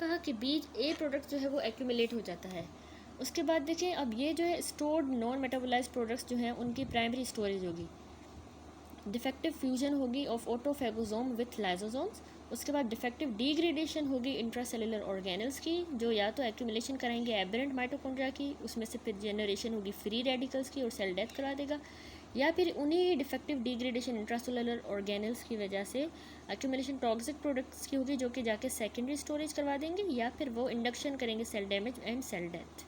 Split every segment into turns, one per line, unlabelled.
कहा कि बीच ए प्रोडक्ट जो है वो एक्यूमुलेट हो जाता है। उसके बाद देखें, अब ये जो है स्टोर्ड नॉन मेटाबोलाइज प्रोडक्ट्स जो हैं उनकी प्राइमरी स्टोरेज होगी। डिफेक्टिव फ्यूजन होगी ऑफ ऑटोफेगोसोम विथ लाइजोसोम्स। उसके बाद डिफेक्टिव डिग्रेडेशन होगी इंट्रासेलुलर ऑर्गेनल्स की, जो या तो एक्यूमुलेशन कराएंगे एबरेंट माइटोकॉन्ड्रिया की, उसमें से फिर जनरेशन होगी फ्री रेडिकल्स की और सेल डेथ करा देगा, या फिर उन्हीं डिफेक्टिव डिग्रेडेशन इंट्रासेलुलर ऑर्गेनल्स की वजह से एक्यूमुलेशन टॉक्सिक प्रोडक्ट्स की होगी, जो कि जाके सेकेंडरी स्टोरेज करवा देंगे, या फिर वो इंडक्शन करेंगे cell damage and cell death.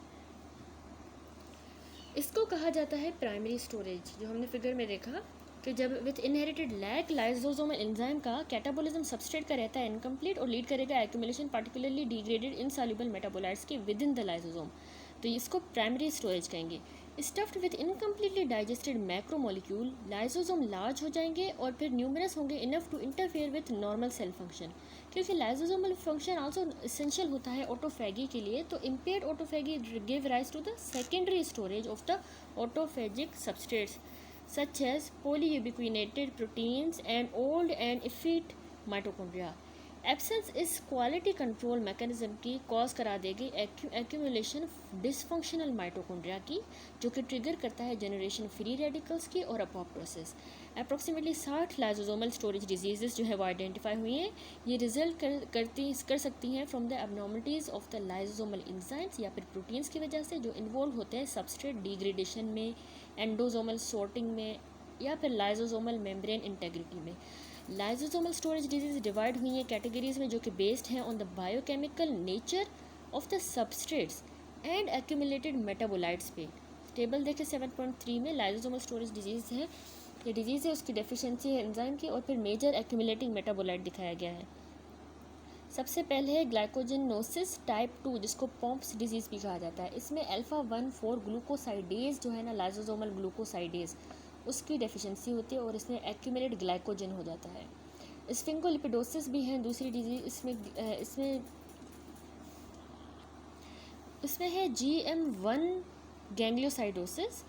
इसको कहा जाता है प्राइमरी स्टोरेज, जो हमने फिगर में देखा कि जब with inherited lack lysosomal enzyme का कैटाबोलिज्म सबस्ट्रेट का रहता है इनकम्प्लीट और लीड करेगा accumulation particularly degraded insoluble metabolites के विद इन द लाइसोसोम, तो इसको प्राइमरी स्टोरेज कहेंगे। Stuffed with incompletely digested macromolecule, lysosome large हो जाएंगे और फिर न्यूमरस होंगे enough to interfere with normal cell function, क्योंकि लाइसोसोमल फंक्शन आल्सो एसेंशियल होता है ऑटोफेगी के लिए, तो impaired autophagy give rise to the secondary storage of the autophagic substrates such as polyubiquinated proteins and old and effete mitochondria. Absence इस quality control mechanism की cause करा देगी accumulation dysfunctional mitochondria की, जो कि ट्रिगर करता है जनरेशन फ्री रेडिकल्स की और apoptosis. Approximately 60 lysosomal storage diseases जो है वो आइडेंटिफाई हुई हैं। ये रिजल्ट कर सकती हैं from the abnormalities of the lysosomal enzymes या फिर प्रोटीन्स की वजह से, जो इन्वॉल्व होते हैं सबस्ट्रेट डिग्रेडेशन में, एंडोसोमल सॉर्टिंग में, या फिर लाइसोसोमल मेम्ब्रेन इंटेग्रिटी में। लाइसोसोमल स्टोरेज डिजीज डिवाइड हुई हैं कैटेगरीज में, जो कि बेस्ड हैं on the biochemical nature of the substrates and accumulated metabolites पे। टेबल देखें 7.3 में लाइसोसोमल स्टोरेज डिजीज है, ये डिजीज़ है उसकी डेफिशिएंसी है एंजाइम की, और फिर मेजर एक्यूमुलेटिंग मेटाबोलाइट दिखाया गया है। सबसे पहले है ग्लाइकोजेनोसिस टाइप 2, जिसको पॉम्प्स डिजीज़ भी कहा जाता है। इसमें अल्फा-1,4 ग्लूकोसाइडेज जो है ना, लाइसोसोमल ग्लूकोसाइडेज, उसकी डेफिशिएंसी होती है और इसमें एक्यूमुलेट ग्लाइकोजन हो जाता है। स्फिंगोलिपिडोसिस भी है दूसरी डिजीज, इसमें है GM1 गैंग्लियोसाइडोसिस।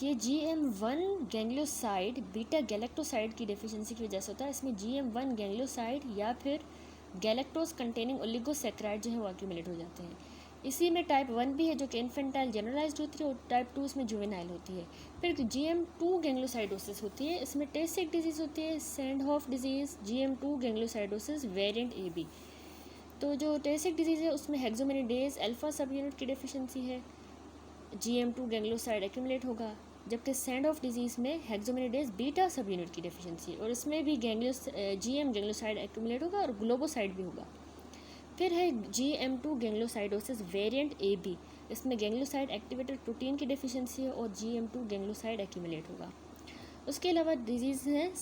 ये GM1 गैंग्लियोसाइड बीटा गैलेक्टोसाइड की डेफिशिएंसी की वजह से होता है। इसमें GM1 गैंग्लियोसाइड या फिर गैलेक्टोज कंटेनिंग ओलिगोसैकेराइड जो है वो एक्यूमुलेट हो जाते हैं। इसी में टाइप 1 भी है, जो कि इन्फेंटाइल जनरलाइज्ड होती है, और टाइप 2 इसमें जुवेनाइल होती है। फिर GM2 गैंग्लियोसाइडोसिस होती है, इसमें टेसिक डिजीज़ होती है, सैंडहॉफ डिजीज़, GM2 गैंग्लियोसाइडोसिस वेरिएंट AB। तो जो टेसिक डिजीज़ है उसमें हेक्सोमेनिडेज अल्फा सब यूनिट की डेफिशिएंसी है, GM2 गैंग्लियोसाइड एक्यूमुलेट होगा, जबकि सैंडहॉफ डिजीज़ में हेक्सोमेनिडेज बीटा सब यूनिट की डेफिशिएंसी, और इसमें भी GM गैंग्लियोसाइड एक्यूमुलेट होगा और ग्लोबोसाइड भी होगा। फिर है GM2 गैंग्लियोसाइडोसिस वेरिएंट AB, इसमें गैंग्लियोसाइड एक्टिवेटेड प्रोटीन की डेफिशिएंसी है और GM2 गैंग्लियोसाइड एक्यूमुलेट होगा। उसके अलावा डिजीज़ है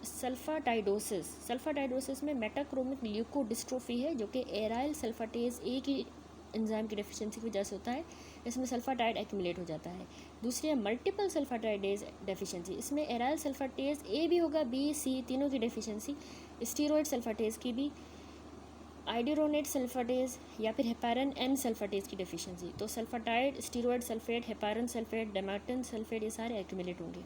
सल्फाटाइडोसिस। सल्फाटाइडोसिस में मेटाक्रोमिक ल्यूकोडिस्ट्रोफी है, जो कि एराइल सल्फाटेज A की एंजाइम की डेफिशिएंसी की वजह से होता है। इसमें सल्फाटाइड एक्यूमुलेट हो जाता है। दूसरी है मल्टीपल सल्फाटाइडेज डेफिशिएंसी, इसमें एराइल सल्फाटेज A भी होगा, B, C तीनों की डेफिशिएंसी, स्टीरॉयड सल्फाटेज की भी, आइडिरोनेट सल्फाटेज या फिर हेपारन N सल्फाटेज की डेफिशिएंसी। तो सल्फाटाइड, स्टीरॉयड सल्फेट, हेपारन सल्फेट, डेमाटन सल्फेट, ये सारे एक्यूमुलेट होंगे।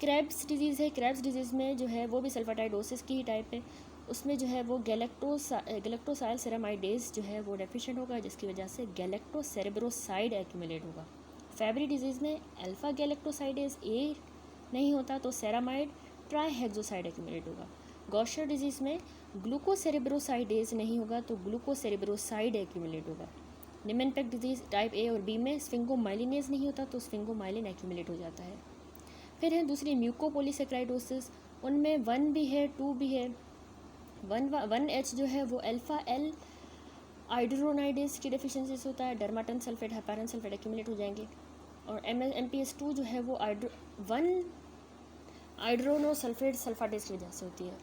क्रेब्स डिजीज़ है, क्रेब्स डिजीज़ में जो है वो भी सल्फाटाइडोसिस की ही टाइप है। उसमें जो है वो गैलेक्टोसाइल सेरामाइडेज जो है वो डेफिशिएंट होगा, जिसकी वजह से गैलेक्टोसेरेब्रोसाइड एक्यूमुलेट होगा। फेबरी डिजीज़ में अल्फा गैलेक्टोसाइडेज A नहीं होता, तो सेरामाइड ट्राईहेक्सोसाइड एक्यूमुलेट होगा। गॉशर डिजीज़ में ग्लूकोसेरेब्रोसाइडेज नहीं होगा, तो ग्लूकोसेरेब्रोसाइड एक्यूमुलेट होगा। निमेनपेक डिजीज़ टाइप A और B में स्फिंगोमाइलिनेज नहीं होता, तो स्फिंगोमाइलिन एक्यूमुलेट हो जाता है। फिर है दूसरी म्यूकोपोलीसेक्राइडोसिस, उनमें 1 भी है 2 भी है। 1H जो है वो अल्फा L आइड्रोनाइडेज की डेफिशिएंसी से होता है, डर्माटन सल्फेट, हेपारन सल्फेट एक्यूमुलेट हो जाएंगे। और MPS2 जो है वो 1 आइड्रोनोसल्फेट सल्फाटेज की वजह से होती है।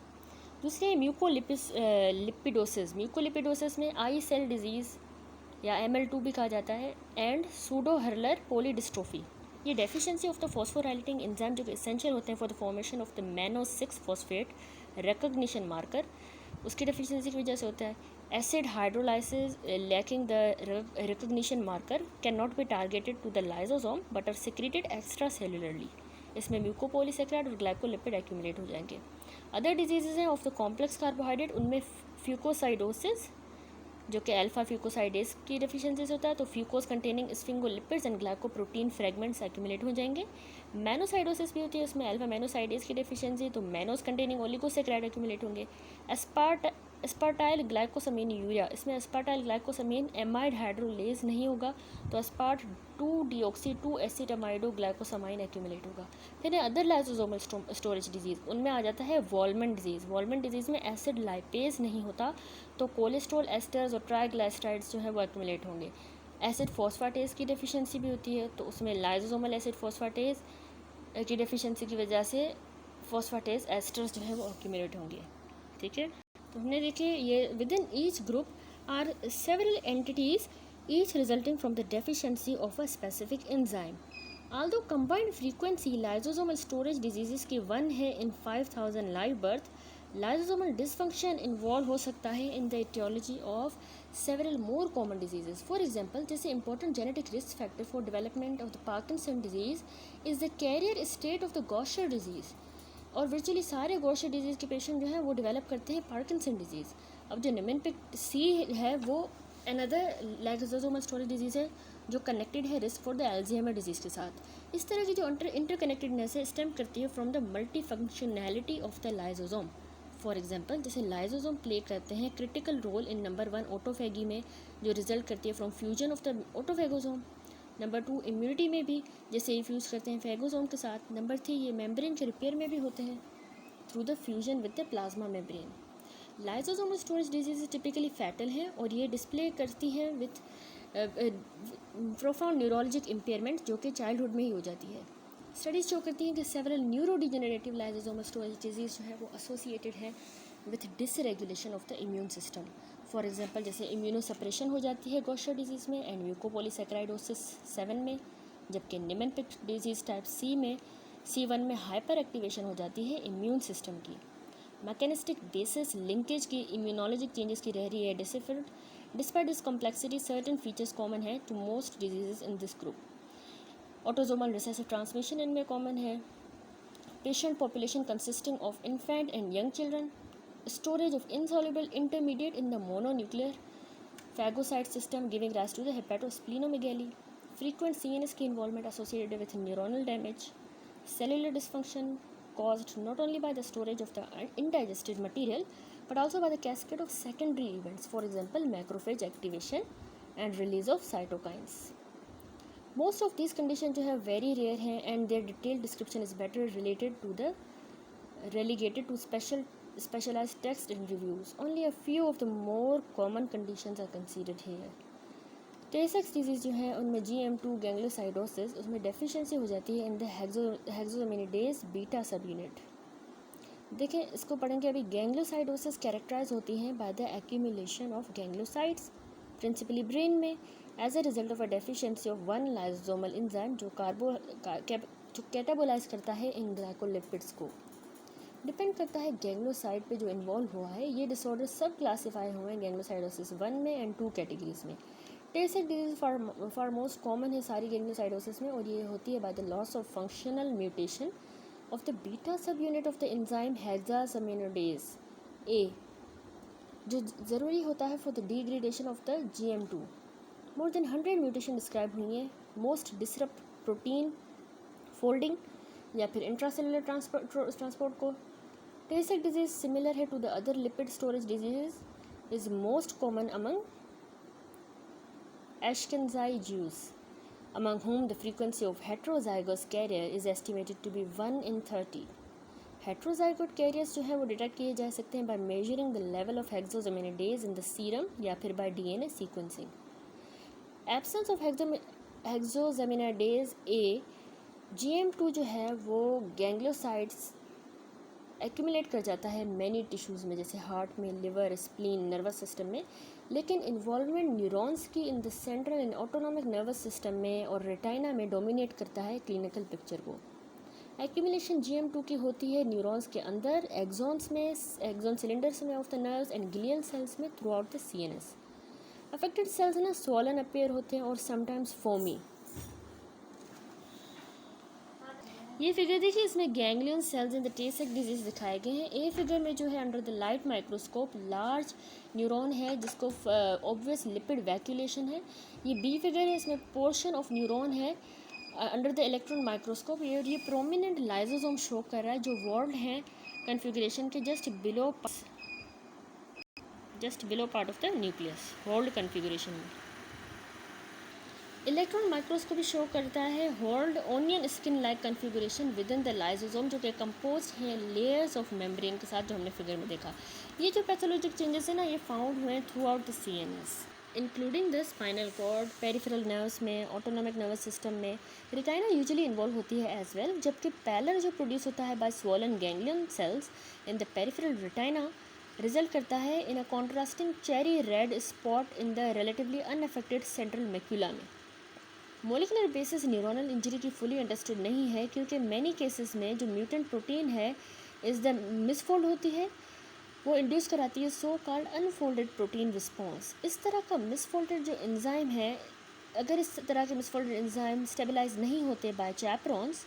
दूसरी म्यूकोलिपिडोसिस। म्यूकोलिपिडोसिस में आई सेल डिजीज़ या ML2 भी कहा जाता है, एंड सूडो हर्लर पोलीडिस्ट्रोफी। ये deficiency of the phosphorylating enzyme जो कि एसेंशियल होते हैं for the formation of the मैनो-6 फॉस्फेट रिकॉग्निशन मार्कर, उसकी डेफिशिएंसी की वजह से होता है। Acid hydrolysis lacking the recognition marker cannot be targeted to the lysosome but are secreted extracellularly. इसमें म्यूकोपोलीसेक्राइड और ग्लाइकोलिपिड एक्यूमुलेट हो जाएंगे। अदर डिजीजेज हैं ऑफ द कॉम्प्लेक्स कार्बोहाइड्रेट, उनमें फ्यूकोसाइडोसिस जो कि अल्फा फ्यूकोसाइडेस की डेफिशिएंसी से होता है, तो fucose containing sphingolipids and glycoprotein fragments accumulate हो जाएंगे। मैनोसाइडोसिस भी होती है, उसमें अल्फा मैनोसाइडेस की डेफिशिएंसी, तो मैनोस कंटेनिंग ओलिगोसैकेराइड एक्यूमुलेट होंगे। एस्पार्टाइल ग्लाइकोसमीन यूरिया, इसमें एस्पार्टाइल ग्लाइकोसमीन एमाइड हाइड्रोलेज नहीं होगा, तो एस्पार्ट 2-डीऑक्सी 2-एसिटामाइडो ग्लाइकोसमाइन एक्यूमुलेट होगा। फिर है अदर लाइसोसोमल स्टोरेज डिजीज़, उनमें आ जाता है वॉल्मन डिजीज़। वॉल्मन डिजीज़ में एसिड लाइपेज नहीं होता, तो कोलेस्ट्रॉल एस्टर्स और ट्राइग्लाइसराइड्स जो है वो एक्यूमुलेट होंगे। एसिड फॉस्फाटेज की डेफिशिएंसी भी होती है, तो उसमें लाइसोसोमल एसिड फॉस्फाटेज की डेफिशिएंसी की वजह से फॉस्फाटेज एस्टर्स जो है वो एक्यूमुलेट होंगे। ठीक है, तो हमने देखे ये within each group are several entities each resulting from the deficiency of a specific enzyme. Although combined frequency lysosomal storage diseases की 1 है in 5000 live birth, lysosomal dysfunction involve हो सकता है in the etiology of several more common diseases. For example, जैसे important genetic risk factor for development of the Parkinson disease is the carrier state of the Gaucher disease. और virtually सारे गॉशर disease के patient जो हैं वो develop करते हैं Parkinson disease. अब जो निमेनपिक सी है वो अनदर लाइसोसोमल स्टोरेज डिजीज़ है जो कनेक्टेड है risk for the Alzheimer disease के साथ। इस तरह की जो इंटरकनेक्टेडनेस है स्टेम करती है from the multifunctionality of the lysosome. For example, जैसे लाइसोसोम प्ले करते हैं critical role in number 1 autophagy में, जो रिजल्ट करती है from fusion of the autophagosome. Number 2 immunity में भी, जैसे ये फ्यूज़ करते हैं फेगोसोम के साथ। नंबर 3 ये मेम्ब्रेन के रिपेयर में भी होते हैं through the fusion with the plasma membrane. Lysosomal storage disease typically fatal हैं और ये डिस्प्ले करती हैं विथ प्रोफाउंड न्यूरोलॉजिक इम्पेयरमेंट जो कि चाइल्डहुड में ही हो जाती है। स्टडीज़ शो करती हैं कि several neurodegenerative lysosomal storage disease जो है वो एसोसिएटेड है with dysregulation of the immune system. For example, जैसे इम्यूनोसप्रेशन हो जाती है गॉशर डिजीज़ में एंड म्यूकोपॉलीसैकेराइडोसिस 7 में, जबकि निमेनपिक डिजीज़ टाइप सी में C1 में हाइपर एक्टिवेशन हो जाती है इम्यून सिस्टम की। मैकेनिस्टिक बेसिस लिंकेज की इम्यूनोलॉजिक चेंजेस की रह रही है deciphered. Despite this complexity certain features common है to most diseases in this group. Autosomal recessive transmission इनमें कॉमन है। Patient population consisting of infant and young children. Storage of insoluble intermediate in the mononuclear phagocyte system giving rise to the hepatosplenomegaly. Frequent CNS की involvement associated with neuronal damage. Cellular dysfunction caused not only by the storage of the indigested material but also by the cascade of secondary events, for example macrophage activation and release of cytokines. Most of these conditions जो है very rare हैं and their detailed description is better relegated to specialized text and reviews. Only a few of the more common conditions are considered here. Tay Sachs disease जो है उनमें GM2 गैंग्लोसाइडोसिस, उसमें deficiency हो जाती है in the hexosaminidase beta subunit. देखें, इसको पढ़ेंगे अभी। गैंग्लोसाइडोसिस कैरेक्टराइज होती हैं by the accumulation of gangliosides principally brain में as a result of a deficiency of one lysosomal enzyme जो कैटाबोलाइज करता है इन ग्लाइकोलिपिड्स को। डिपेंड करता है गैंग्लोसाइड पे जो इन्वॉल्व हुआ है। ये डिसऑर्डर सब क्लासीफाई हुए हैं गैंग्लोसाइडोसिस 1 में एंड 2 कैटेगरीज में। Tay Sachs disease for most common है सारी गैंग्लोसाइडोसिस में और ये होती है by the loss of functional mutation of the beta subunit of the enzyme hexosaminidase A, जो ज़रूरी होता है for the degradation of the GM2। More than 100 mutation describe हुई हैं। मोस्ट डिसरप्ट प्रोटीन फोल्डिंग या फिर इंट्रासेलुलर ट्रांसपोर्ट को। Tay Sachs disease similar है to the other lipid storage disease, is most common among Ashkenazi Jews, among whom the frequency of heterozygous carrier is estimated to be 1 in 30. Heterozygote carriers जो है वो detect किए जा सकते हैं by measuring the level of hexosaminidase in the serum या फिर by DNA sequencing. Absence of hexosaminidase A, GM2 जो है वो गैंग्लोसाइड्स एक्यूमुलेट कर जाता है मैनी टिश्यूज़ में, जैसे हार्ट में, लिवर, स्प्लीन, नर्वस सिस्टम में, लेकिन इन्वॉल्वमेंट न्यूरॉन्स की in the central and autonomic nervous system में और रेटाइना में डोमिनेट करता है क्लिनिकल पिक्चर को। एक्यूमुलेशन GM2 की होती है न्यूरॉन्स के अंदर, एक्सॉन्स में, एक्सॉन सिलेंडर्स में of the nerves and glial cells में throughout the CNS। Affected cells ना स्वॉलन अपीयर होते हैं और समटाइम्स फोमी। ये फिगर देखिए, इसमें ganglion cells in the Tay Sachs disease दिखाए गए हैं। ए फिगर में जो है under the light microscope large neuron है जिसको ऑब्वियस लिपिड वैक्यूलेशन है। ये बी फिगर है, इसमें पोर्शन ऑफ न्यूरॉन है अंडर द इलेक्ट्रॉन माइक्रोस्कोप। ये प्रोमिनेंट लाइजोसोम शो कर रहा है जो वॉल्ड हैं कन्फिगरेशन के just below part of the nucleus, whorled configuration में। इलेक्ट्रॉन माइक्रोस्कोपी शो करता है whorled onion skin like configuration within the lysosome, जो कि कंपोज हैं लेयर्स ऑफ मेम्ब्रेन के साथ, जो हमने फिगर में देखा। ये जो पैथोलॉजिक चेंजेस है ना, ये फाउंड हुए throughout the CNS including the spinal cord, peripheral nerves में, ऑटोनॉमिक नर्वस सिस्टम में। रेटिना यूजुअली इन्वॉल्व होती है एज वेल, जबकि पैलर जो प्रोड्यूस होता है by swollen ganglion cells in the peripheral retina result करता है in a contrasting cherry red spot in the relatively unaffected central macula में। मोलिकुलर बेसिस न्यूरोनल इंजरी की फुली अंडरस्टूड नहीं है, क्योंकि मैनी केसेस में जो म्यूटेंट प्रोटीन है इस द मिसफोल्ड होती है, वो इंड्यूस कराती है so called unfolded protein response. इस तरह का मिसफोल्डेड जो एंजाइम है, अगर इस तरह के मिसफोल्डेड एंजाइम स्टेबलाइज नहीं होते बाय चैपरॉन्स,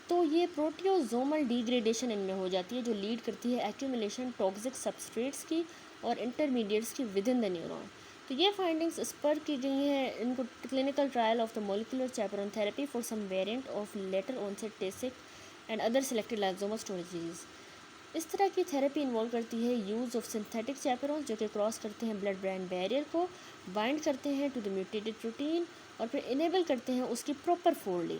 तो ये प्रोटियोजोमल डिग्रेडेशन इनमें हो जाती है, जो लीड करती है एक्यूमुलेशन टॉक्सिक सबस्ट्रेट्स की और इंटरमीडिएट्स की विद इन द न्यूरॉन। तो ये फाइंडिंग्स स्पर की गई हैं इनको clinical trial of the molecular chaperone therapy for some variant of later onset Tay Sachs and other selected lysosomal storage disease. इस तरह की थेरेपी इन्वॉल्व करती है यूज़ ऑफ सिंथेटिक चैपरॉन्स, जो कि क्रॉस करते हैं ब्लड ब्रेन बैरियर को, बाइंड करते हैं टू द म्यूटेटेड प्रोटीन और फिर इनेबल करते हैं उसकी proper folding.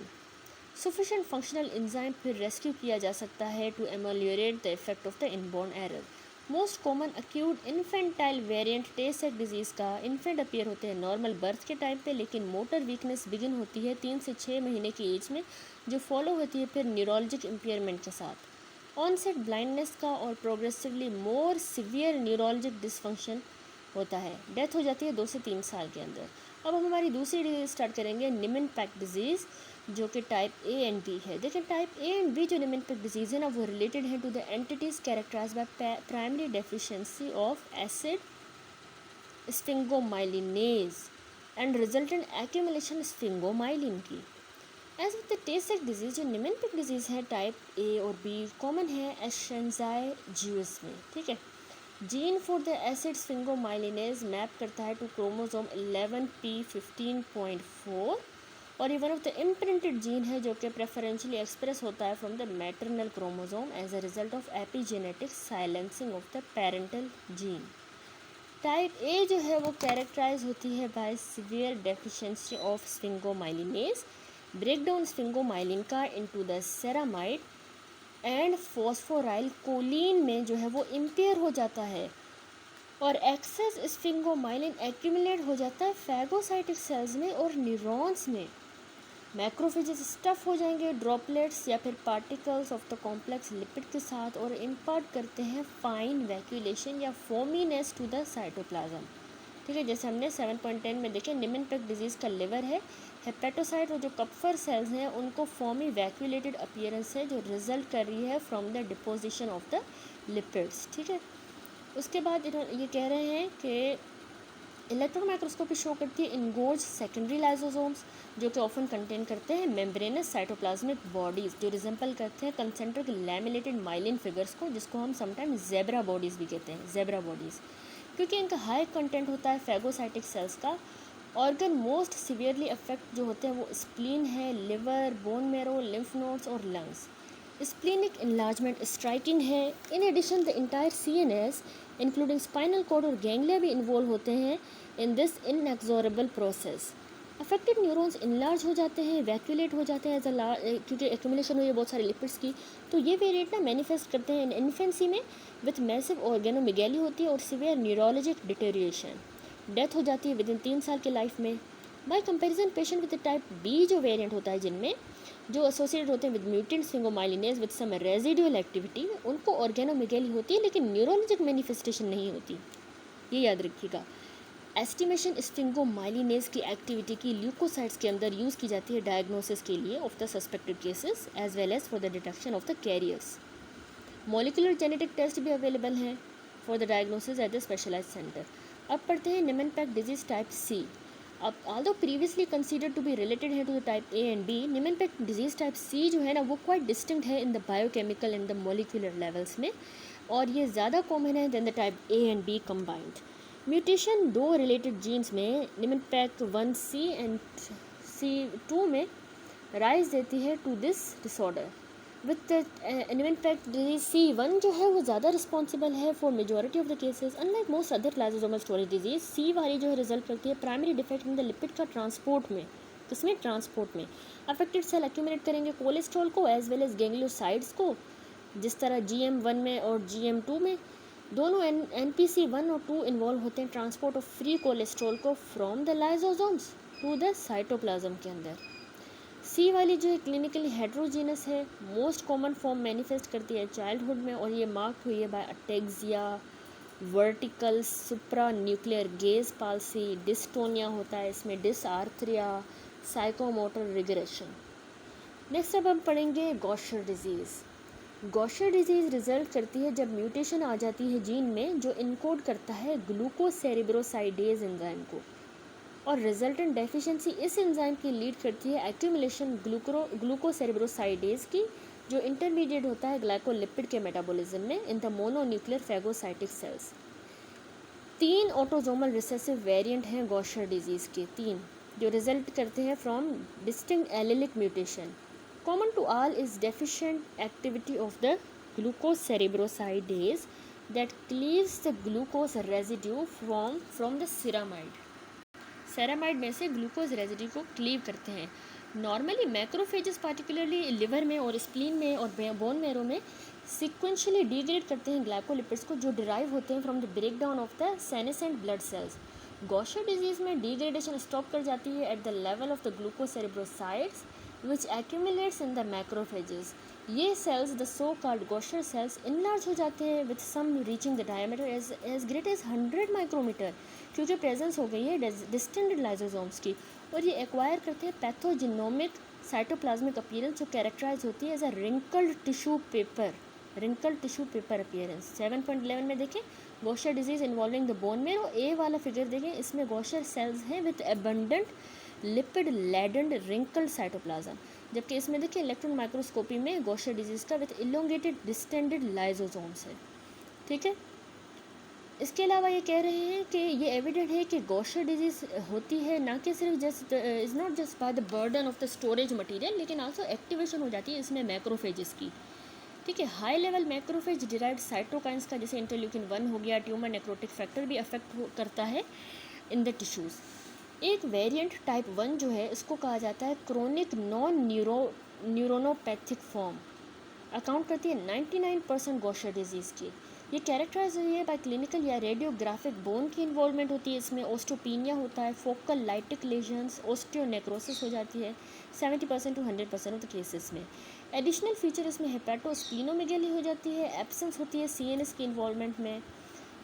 Sufficient functional enzyme फिर रेस्क्यू किया जा सकता है to ameliorate the effect of the inborn error. Most common acute infantile variant Tay Sachs disease का इन्फेंट अपीयर होते हैं नॉर्मल बर्थ के टाइम पे, लेकिन मोटर वीकनेस बिगिन होती है 3 से 6 महीने की एज में, जो फॉलो होती है फिर न्यूरोलॉजिक इम्पेयरमेंट के साथ। ऑनसेट ब्लाइंडनेस का और प्रोग्रेसिवली मोर सिवियर न्यूरोलॉजिक डिसफंक्शन होता है। डेथ हो जाती है 2 से 3 साल के अंदर। अब हम हमारी दूसरी डिजीज़ स्टार्ट करेंगे, निमेन-पैक डिजीज़, जो कि टाइप A एंड B है। देखिए टाइप A एंड B जो निमेन-पैक डिजीज़ है ना, वो रिलेटेड है to the entities characterized by primary deficiency of acid sphingomyelinase and resultant accumulation sphingomyelin की। As with the Tay Sachs disease, जो निमेन-पैक डिजीज़ है टाइप A और B कॉमन है एशेंजाई ज्यूस में, ठीक है। Gene for the acid sphingomyelinase map करता है टू क्रोमोसोम 11p15.4 और ये one of the imprinted gene है जो कि प्रेफरेंशियली एक्सप्रेस होता है from the maternal chromosome as a result of epigenetic silencing of the parental gene. Type A जो है वो कैरेक्टराइज होती है by severe deficiency of sphingomyelinase, breakdown sphingomyelin का into the ceramide and phosphorylcholine में जो है वो इम्पेयर हो जाता है और एक्सेस स्फिंगोमाइलिन एक्यूमुलेट हो जाता है फैगोसाइटिक सेल्स में और न्यूरॉन्स में। मैक्रोफेजेस स्टफ हो जाएंगे ड्रॉपलेट्स या फिर particles of the complex lipid के साथ और इम्पार्ट करते हैं फाइन वैक्यूलेशन या फोमीनेस टू द साइटोप्लाज्म, ठीक है। जैसे हमने 7.10 में देखे, निमेन-पैक डिजीज़ का लिवर है, हेपेटोसाइट और जो कपफर सेल्स हैं उनको फॉर्मी वैक्यूलेटेड अपीयरेंस है जो रिजल्ट कर रही है from the deposition of the lipids, ठीक है। उसके बाद ये कह रहे हैं कि इलेक्ट्रॉन माइक्रोस्कोपी शो करती है इनगोर्ज सेकेंडरी लाइसोसोम्स, जो कि ऑफन कंटेन करते हैं मेम्ब्रेनस साइटोप्लाज्मिक बॉडीज़ जो रिजेंबल करते हैं कंसेंट्रिक लैमिनेटेड माइलिन फिगर्स को, जिसको हम समटाइम्स ज़ेब्रा बॉडीज़ भी कहते हैं, ज़ेब्रा बॉडीज़, क्योंकि इनका हाई कंटेंट होता है फैगोसाइटिक सेल्स का। ऑर्गन मोस्ट सीवियरली अफेक्ट जो होते हैं वो स्प्लीन है, liver, bone marrow, lymph nodes और लंग्स। स्प्लीनिक इन्लार्जमेंट स्ट्राइकिंग है। In addition the entire CNS including spinal cord और गैंग्लिया भी इन्वॉल्व होते हैं in this inexorable process. Affected neurons enlarge हो जाते हैं, वैक्यूलेट हो जाते हैं एज अ क्योंकि एक्यूमुलेशन हुई है बहुत सारे लिपिड्स की। तो ये वेरिएंट ना मैनिफेस्ट करते हैं इन इन्फेंसी में विथ मैसिव ऑर्गेनोमेगैली होती है और सिवियर न्यूरोलॉजिक डिटेरिएशन। डेथ हो जाती है विद इन 3 साल के लाइफ में। By comparison patient with type B जो वेरिएंट होता है, जिनमें जो एसोसिएटेड होते हैं with mutant sphingomyelinase with some residual activity, उनको ऑर्गेनोमेगैली होती है लेकिन न्यूरोलॉजिक मैनिफेस्टेशन नहीं होती, ये याद रखिएगा। एस्टिमेशन स्फिंगोमाइलिनेज की एक्टिविटी की ल्यूकोसाइट्स के अंदर यूज़ की जाती है डायग्नोसिस के लिए of the suspected cases as well as for the detection of the carriers. Molecular genetic test भी अवेलेबल हैं for the diagnosis at the specialised centre. अब पढ़ते हैं निमेन-पैक डिजीज़ टाइप C। अब although previously considered to be related है to the type A and B, Niemann-Pick disease type C जो है ना वो quite distinct है in the biochemical and the molecular levels में, और ये ज़्यादा common है than the type A and B combined. Mutation दो related genes में Niemann-Pick 1C and C2 में rise देती है to this disorder. With the Niemann-Pick disease C1 जो है वो ज़्यादा रिस्पॉन्सिबल है for majority of the cases. Unlike most other lysosomal storage disease, C वाली जो है रिजल्ट करती है primary defect in the lipid का ट्रांसपोर्ट में. किसमें? ट्रांसपोर्ट में. अफेक्टेड सेल एक्यूमुलेट करेंगे कोलेस्ट्रॉल को एज वेल एज गैंग्लियोसाइड्स को, जिस तरह GM1 में और GM2 में दोनों NPC1 और 2 इन्वॉल्व होते हैं ट्रांसपोर्ट ऑफ फ्री कोलेस्ट्रॉल को from the lysosomes to the cytoplasm के अंदर. C वाली जो है क्लिनिकली हेट्रोजीनस है, मोस्ट कॉमन फॉर्म मैनिफेस्ट करती है चाइल्डहुड में, और ये मार्क्ड हुई है by ataxia, vertical supranuclear gaze palsy, dystonia होता है इसमें, डिसआर्थरिया, साइकोमोटर रिग्रेशन. नेक्स्ट अब हम पढ़ेंगे गॉशर डिजीज़. गॉशर डिजीज़ रिजल्ट करती है जब म्यूटेशन आ जाती है जीन में जो इनकोड करता है ग्लूकोसेरिब्रोसाइडेज एंजाइम को, और रिजल्टेंट डेफिशिएंसी इस एंजाइम की लीड करती है एक्यूमुलेशन ग्लूकोसेरिब्रोसाइडेज की, जो इंटरमीडिएट होता है ग्लाइकोलिपिड के मेटाबॉलिज्म में in the mononuclear phagocytic cells. 3 autosomal recessive variant हैं गॉशर डिजीज़ के, 3 जो रिजल्ट करते हैं from distinct allelic mutation. Common to all is deficient activity of the glucocerebrosidase that cleaves the glucose residue from the ceramide. Ceramide में से glucose residue को cleave करते हैं. नॉर्मली मैक्रोफेजेस पार्टिकुलरली लिवर में और स्प्लीन में और बोन मैरो में सिक्वेंशियली डिग्रेड करते हैं ग्लाइकोलिपिड्स को जो डिराइव होते हैं from the break down of the senescent blood cells. Gaucher disease में डिग्रेडेशन स्टॉप कर जाती है at the level of the glucocerebrosides which accumulates in the macrophages. ये cells the so called Gaucher cells enlarge हो जाते हैं with some reaching the diameter as great as 100 micrometer, क्योंकि presence हो गई है डिस्टेंडेड लाइसोसोम्स की, और ये एक्वायर करते हैं पैथोजिनोमिक साइटोप्लाज्मिक अपीयरेंस जो कैरेक्टराइज होती है as a wrinkled tissue paper appearance. 7.11 में देखें Gaucher disease involving the bone marrow, A वाला फिगर देखें, इसमें गॉशर सेल्स हैं with abundant lipid laden wrinkled cytoplasm, जबकि इसमें देखिए इलेक्ट्रॉन माइक्रोस्कोपी में गॉशर डिजीज़ का विथ इलोंगेटेड डिस्टेंडेड लाइसोसोम्स है. ठीक है. इसके अलावा ये कह रहे हैं कि ये एविडेंट है कि गॉशर डिजीज़ होती है ना कि सिर्फ just is not just by the burden of the storage material, लेकिन आल्सो एक्टिवेशन हो जाती है इसमें मैक्रोफेजेस की. ठीक है. High level macrophage derived cytokines का जैसे इंटरल्यूकिन 1 हो गया, ट्यूमर नेक्रोटिक फैक्टर भी अफेक्ट करता है इन द टिश्यूज़. एक वेरिएंट टाइप 1 जो है इसको कहा जाता है क्रोनिक नॉन न्यूरोनोपैथिक फॉर्म, अकाउंट करती है 99% गॉशर डिजीज़ की. ये कैरेक्टराइज हुई है बाय क्लिनिकल या रेडियोग्राफिक बोन की इन्वॉल्वमेंट होती है, इसमें ओस्टोपीनिया होता है, फोकल लाइटिक लेजन्स, ओस्टियोनेक्रोसिस हो जाती है 70% to 100% ऑफ द केसेस में. एडिशनल फीचर इसमें हेपेटोस्प्लीनोमेगेली हो जाती है, एब्सेंस होती है CNS की इन्वॉल्वमेंट में.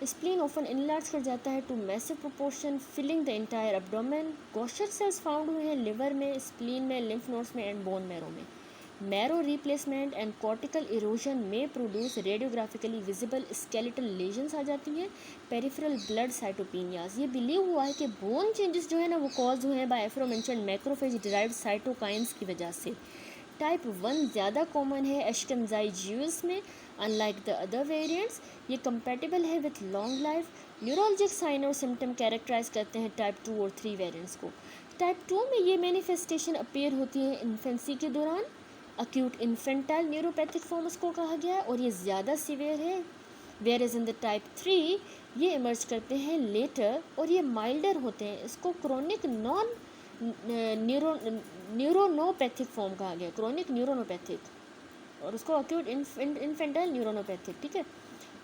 स्प्लीन ऑफन इनलार्ज कर जाता है to massive proportion filling the entire abdomen. Gaucher cells found हुए हैं लिवर में, स्प्लीन में, लिम्फ नोड्स में एंड बोन मैरो में. Marrow replacement and cortical erosion में produce radiographically visible skeletal lesions आ जाती हैं. पेरिफेरल ब्लड साइटोपिनियाज, ये बिलीव हुआ है कि बोन चेंजेस जो है ना वो कॉज हुए हैं by aforementioned macrophage derived cytokines की वजह से. टाइप 1 ज़्यादा कॉमन है एश्केनाज़ी ज्यूज़ में, अनलाइक द अदर वेरिएंट्स. ये कंपेटेबल है with long life. Neurologic sign और सिम्टम कैरेक्टराइज करते हैं टाइप 2 और 3 वेरिएंट्स को. टाइप 2 में ये मैनिफेस्टेशन अपीयर होती है इन्फेंसी के दौरान. अक्यूट इन्फेंटाइल न्यूरोपैथिक फॉर्म उसको कहा गया है और ये ज़्यादा सीवियर है. Where is in the type 3 ये इमर्ज करते हैं लेटर और ये माइल्डर होते हैं. इसको क्रोनिक नॉन न्यूरोनोपैथिक फॉर्म कहा गया, क्रोनिक न्यूरोनोपैथिक, और उसको अक्यूट इन्फेंटाइल न्यूरोनोपैथिक. ठीक है.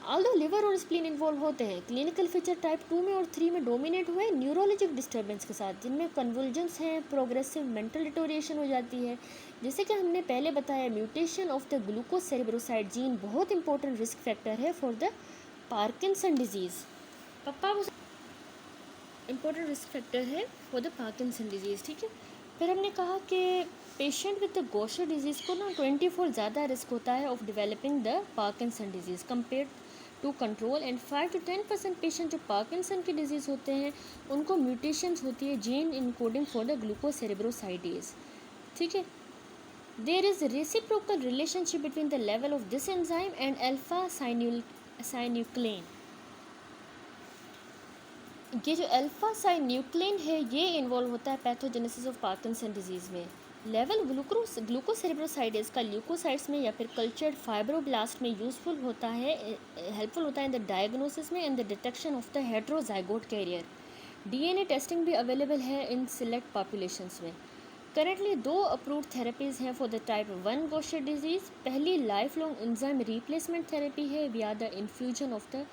ऑल्दो लिवर और स्प्लीन इन्वॉल्व होते हैं. क्लिनिकल फीचर टाइप 2 में और 3 में डोमिनेट हुए न्यूरोलॉजिक डिस्टर्बेंस के साथ, जिनमें कन्वुल्जन्स हैं, प्रोग्रेसिव मेंटल डिटोरिएशन हो जाती है. जैसे कि हमने पहले बताया mutation of the glucocerebroside gene बहुत इंपॉर्टेंट रिस्क फैक्टर है फॉर द पार्किंसन डिजीज़. पप्पा वो इंपॉर्टेंट रिस्क फैक्टर है फॉर द पार्किंसन डिजीज़. ठीक है. फिर हमने कहा कि patient with the Gaucher disease को ना 24 ज़्यादा रिस्क होता है of developing the Parkinson disease compare to control, and 5 to 10% patient जो पार्किंसन की डिजीज़ होते हैं उनको म्यूटेशंस होती है gene encoding for the glucocerebrosidase, ठीक है। There is reciprocal relationship between the level of this enzyme and alpha synuclein. ये जो अल्फा साइन्यूक्लेन है ये इन्वॉल्व होता है पैथोजेनेसिस ऑफ पार्किंसन डिजीज़ में। लेवल ग्लूकोसेरेब्रोसाइडेज का ल्यूकोसाइट्स में या फिर कल्चर्ड फाइब्रोब्लास्ट में यूजफुल होता है, हेल्पफुल होता है इन द डायग्नोसिस में and the detection of the heterozygote carrier. DNA testing भी अवेलेबल है इन सिलेक्ट पॉपुलेशंस में। करंटली 2 अप्रूव्ड थेरेपीज़ हैं for the type 1 Gaucher disease. पहली lifelong enzyme replacement therapy है via the infusion of the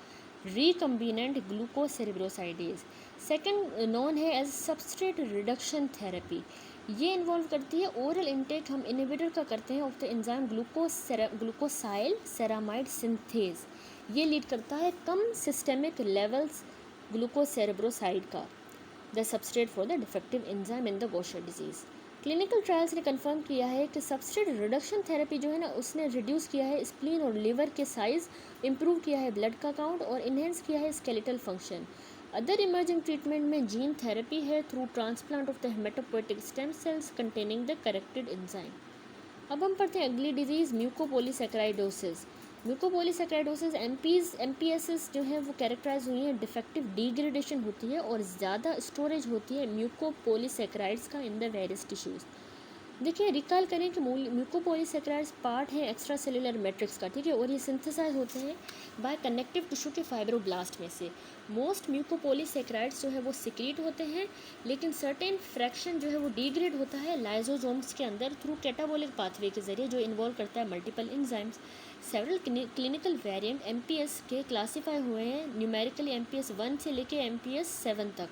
recombinant glucocerebrosidase. Second known है as substrate reduction therapy. ये involve करती है oral intake हम inhibitor का करते हैं of the enzyme ग्लूकोसाइल ceramide synthase. ये लीड करता है कम सिस्टेमिक लेवल्स ग्लूकोसेरेब्रोसाइड का, the substrate for the defective enzyme in the Gaucher disease. Clinical trials ने कंफर्म किया है कि सबस्ट्रेट रिडक्शन थेरेपी जो है ना उसने रिड्यूस किया है स्प्लीन और लिवर के साइज़, इम्प्रूव किया है ब्लड का काउंट और इन्हेंस किया है skeletal function. Other emerging treatment में जीन थेरेपी है through transplant of the haematopoietic stem cells containing the corrected enzyme. अब हम पढ़ते हैं अगली डिजीज़ म्यूकोपॉलीसैकेराइडोसिस। म्यूकोपॉलीसैकेराइडोसिस एमपीएसएस जो है वो कैरेक्टराइज हुई है डिफेक्टिव डिग्रेडेशन होती है और ज़्यादा स्टोरेज होती है म्यूकोपॉलीसैकेराइड्स का इन द वेरियस टिश्यूज़। देखिए रिकॉल करें कि म्यूकोपॉलीसैकेराइड्स पार्ट है एक्स्ट्रा सेलुलर मैट्रिक्स का, ठीक है, और ये सिंथेसाइज होते हैं बाय कनेक्टिव टिश्यू के फाइब्रोब्लास्ट में से। मोस्ट म्यूकोपॉलीसैकेराइड्स जो है वो सिक्रीट होते हैं, लेकिन सर्टेन फ्रैक्शन जो है वो डिग्रेड होता है लाइजोसोम्स के अंदर थ्रू कैटाबोलिक पाथवे के जरिए जो इन्वॉल्व करता है multiple enzymes. Several clinical variant MPS के क्लासीफाई हुए हैं न्यूमेरिकली एमपीएस 1 से लेके एमपीएस 7 तक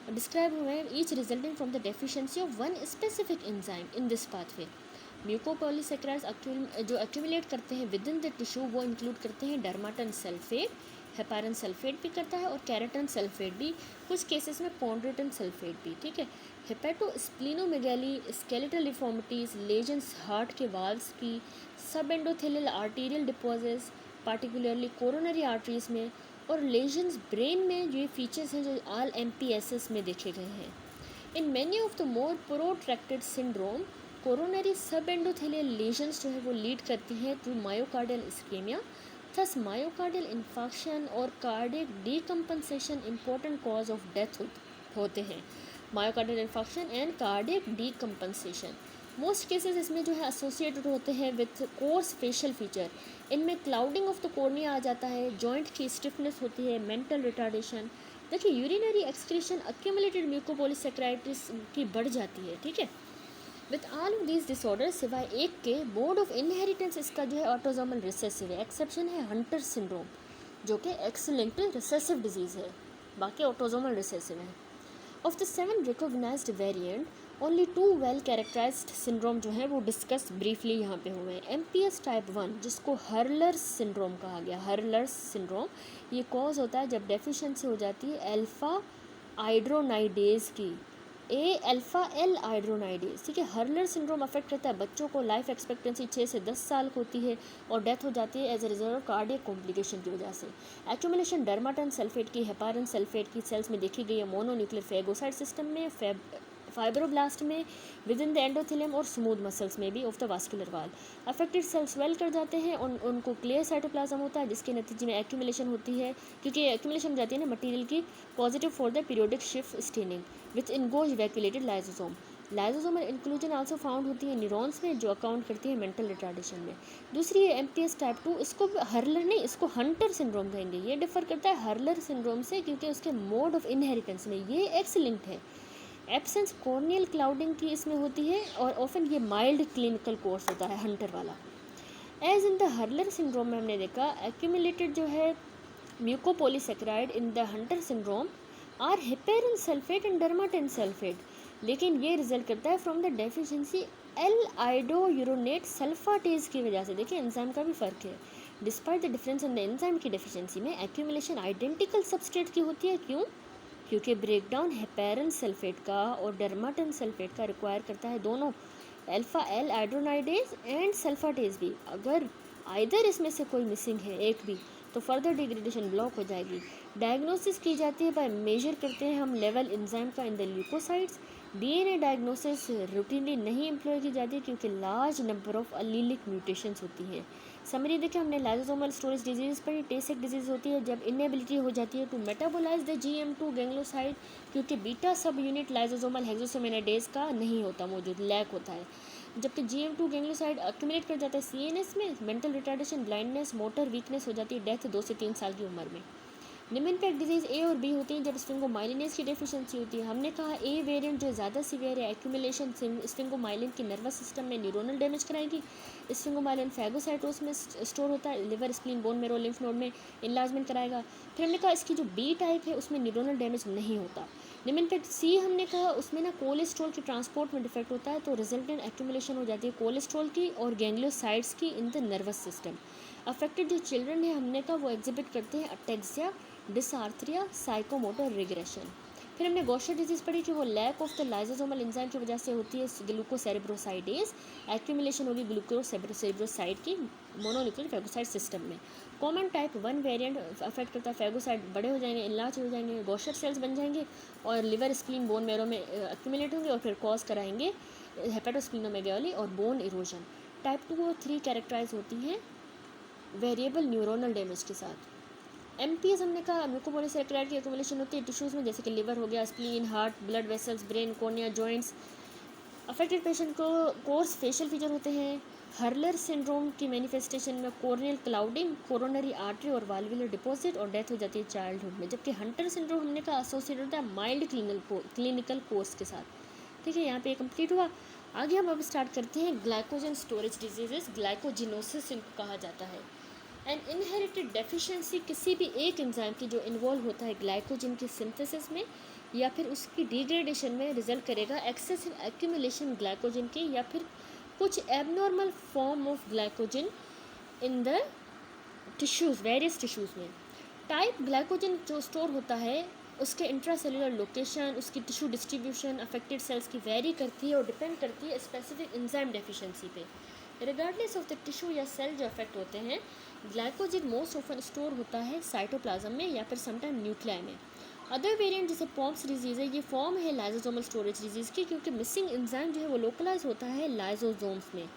डिस्क्राइब हुए हैं, each resulting from the deficiency of one specific enzyme in this pathway. Mucopolysaccharides जो एक्यूमुलेट करते हैं विद इन द टिश्यू वो इंक्लूड करते हैं डर्माटन सल्फेट, हेपारन सल्फेट भी करता है और कैरेटन सल्फेट भी, कुछ केसेस में पॉन्ड्रेटन सल्फेट भी, ठीक है। हेपेटोस्प्लीनोमेगाली, स्केलेटल डिफॉर्मिटीज़, लेजन्स हार्ट के वाल्व्स की, सब endothelial arterial deposits particularly coronary arteries में, और लेजन्स ब्रेन में ये फीचर्स हैं जो ऑल एमपीएसएस में देखे गए हैं। In many of the more protracted syndrome coronary subendothelial lesions जो है वो लीड करती हैं through myocardial ischemia. Thus myocardial infection और cardiac decompensation important cause of death होते हैं। Myocardial infection and cardiac decompensation most cases इसमें जो है एसोसिएटेड होते हैं विथ कोर्स फेशियल फीचर। इनमें क्लाउडिंग ऑफ द कॉर्निया आ जाता है, जॉइंट की स्टिफनेस होती है, मेंटल रिटार्डेशन। देखिए यूरिनरी एक्सक्रीशन एक्यूमुलेटेड म्यूकोपॉलीसैकेराइटिस की बढ़ जाती है, ठीक है। With all of these disorder सिवाय एक के मोड ऑफ इनहेरिटेंस इसका जो है ऑटोसोमल रिसेसिव है। एक्सेप्शन है हंटर सिंड्रोम जो कि एक्स लिंक्ड रिसेसिव डिजीज़ है, बाकी ऑटोसोमल रिसेसिव है। Of the 7 recognised variant only 2 well characterised syndrome जो है वो डिस्कस ब्रीफली यहाँ पे हुए हैं। एमपीएस टाइप 1 जिसको हर्लर्स सिंड्रोम कहा गया, हर्लर्स सिंड्रोम ये कॉज होता है जब डेफिशिएंसी हो जाती है अल्फा आइड्रोनाइडेज की, अल्फा एल आइड्रोनाइडेज, ठीक है। हर्लर सिंड्रोम अफेक्ट करता है बच्चों को, लाइफ एक्सपेक्टेंसी 6 से 10 साल की होती है और डेथ हो जाती है as a result of cardiac complication की वजह से। एक्यूमुलेशन डर्माटन सल्फेट की, हेपारन सल्फेट की सेल्स में देखी गई है मोनोन्यूक्लियर फेगोसाइट सिस्टम में, फाइब्रोब्लास्ट में, विद इन द एंडोथेलियम और स्मूथ मसल्स में भी ऑफ द वास्कुलर वाल। अफेक्टेड सेल्स स्वेल कर जाते हैं, उनको क्लियर साइटोप्लाज्म होता है जिसके नतीजे में एक्यूमुलेशन होती है, क्योंकि एक्यूमुलेशन हो जाती है ना मटेरियल की positive for the periodic shift staining which engorges vacuolated lysosome. Lysosomal inclusion also found होती है न्यूरॉन्स में जो अकाउंट करती है मेंटल रिटार्डेशन में। दूसरी है एमपीएस टाइप 2, इसको हर्लर नहीं इसको हंटर सिंड्रोम कहेंगे। ये डिफर करता है हर्लर सिंड्रोम से क्योंकि उसके मोड ऑफ इनहेरिटेंस में ये एक्स लिंक्ड है। एब्सेंस कॉर्नियल क्लाउडिंग की इसमें होती है और ऑफन ये माइल्ड क्लिनिकल कोर्स होता है हंटर वाला। As in the Hurler syndrome में हमने देखा एक्यूमुलेटेड जो है mucopolysaccharide in the Hunter syndrome are heparin sulphate and dermatan sulphate, लेकिन ये रिजल्ट करता है from the deficiency L iduronate sulphatase की वजह से। देखिए एंजाइम का भी फ़र्क है। Despite the difference in the enzyme की डेफिशिएंसी में एक्यूमुलेशन आइडेंटिकल सबस्ट्रेट की होती है। क्यों? क्योंकि ब्रेकडाउन हेपेरन सल्फेट का और डर्माटन सल्फेट का रिक्वायर करता है दोनों, अल्फा एल आइड्रोनाइडेज एंड सल्फाटेज भी। अगर आइदर इसमें से कोई मिसिंग है एक भी तो फर्दर डिग्रेडेशन ब्लॉक हो जाएगी। डायग्नोसिस की जाती है बाय मेजर करते हैं हम लेवल एंजाइम का in the leukocytes. DNA diagnosis routinely नहीं एम्प्लॉय की जाती क्योंकि large number of allelic mutations होती हैं। समरी देखिए, हमने लाइसोसोमल स्टोरेज डिजीज पर टेसिक डिजीज होती है जब इनएबिलिटी हो जाती है टू मेटाबोलाइज द GM2 गैंग्लोसाइड, क्योंकि बीटा सब यूनिट लाइसोसोमल हेक्सोसाइनाइडेज का नहीं होता मौजूद, लैक होता है। जबकि GM2 गैंग्लोसाइड अक्यूमुलेट कर जाता है CNS में, mental retardation, blindness, motor weakness हो जाती है डेथ 2 से 3 साल की उम्र में। निम्नलिखित डिजीज ए और बी होती हैं जब स्फिंगोमाइलिनेज की डेफिशिएंसी होती है। हमने कहा ए वेरिएंट जो ज़्यादा सीवियर है, एक्यूमुलेशन स्फिंगोमाइलिन की नर्वस सिस्टम में न्यूरोनल डैमेज कराएगी। स्फिंगोमाइलिन फैगोसाइटोस में स्टोर होता है, liver, spleen, bone marrow, lymph node में इनलार्जमेंट कराएगा। फिर हमने कहा इसकी जो बी टाइप है उसमें न्यूरोनल डैमेज नहीं होता। निम्नलिखित सी हमने कहा उसमें ना कोलेस्ट्रॉल के ट्रांसपोर्ट में डिफेक्ट होता है, तो रिजल्टेंट एक्यूमुलेशन हो जाती है कोलेस्ट्रॉल की और गैंग्लियोसाइड्स की in the nervous system. Affected जो चिल्ड्रन है हमने कहा वो एग्जिबिट करते हैं अटेक्सिया, डिसआर्थरिया, साइकोमोटर रिग्रेशन। फिर हमने गॉशर डिजीज पढ़ी कि वो lack of the lysosomal enzyme की वजह से होती है ग्लूकोसेरेब्रोसाइडेज, एक्यूमुलेशन होगी ग्लूकोसेरेब्रोसाइड की मोनोन्यूक्लियर फैगोसाइड सिस्टम में। कॉमन टाइप 1 वेरिएंट अफेक्ट करता है, फैगोसाइड बड़े हो जाएंगे, इनलार्ज हो जाएंगे, गॉशर सेल्स बन जाएंगे और लिवर, स्प्लीन, बोन मैरो में एक्यूमुलेट होंगे और फिर कॉज कराएंगे हेपेटोस्प्लीनोमेगाली और बोन इरोजन। टाइप 2 और 3 कैरेक्टराइज होती हैं वेरिएबल न्यूरोनल डैमेज के साथ। MPS हमने कहा म्यूकोपोलीसैकेराइड की एक्यूमुलेशन होती है टिश्यूज़ में, जैसे कि लिवर हो गया, spleen, heart, blood vessels, brain, cornea, joints. Affected patient को कोर्स फेशियल फीचर होते हैं। हर्लर सिंड्रोम की मैनिफेस्टेशन में कोर्नियल क्लाउडिंग, कोरोनरी आर्टरी और वाल्वुलर डिपॉजिट और डेथ हो जाती है चाइल्डहुड में। जबकि हंटर सिंड्रोम हमने कहा एसोसिएटेड होता है माइल्ड क्लिनिकल कोर्स के साथ। ठीक है, यहाँ पे कंप्लीट हुआ। आगे हम अब स्टार्ट करते हैं ग्लाइकोजन स्टोरेज डिजीजेस, ग्लाइकोजिनोसिस इनको कहा जाता है। एन इनहेरिटेड डेफिशिएंसी किसी भी एक एंजाइम की जो इन्वॉल्व होता है ग्लाइकोजन की सिंथेसिस में या फिर उसकी डिग्रेडेशन में रिजल्ट करेगा एक्सेसिव एक्यूमुलेशन ग्लाइकोजन की या फिर कुछ abnormal form of glycogen in the tissues, various tissues में। टाइप ग्लाइकोजन जो स्टोर होता है उसके इंट्रासेलुलर लोकेशन, उसकी टिश्यू डिस्ट्रीब्यूशन अफेक्टेड सेल्स की वेरी करती है और डिपेंड करती है स्पेसिफिक एंजाइम डेफिशिएंसी पे। रिगार्डलेस ऑफ द टिश्यू या सेल जो अफेक्ट होते हैं, ग्लाइकोजन मोस्ट ऑफन स्टोर होता है साइटोप्लाज्म में या फिर समटाइम न्यूक्लियाई में। अदर वेरिएंट जैसे पॉम्स डिजीज़ है, ये फॉर्म है लाइसोसोमल स्टोरेज डिजीज़ की क्योंकि मिसिंग एंजाइम जो है वो लोकलाइज होता है लाइसोसोम्स में।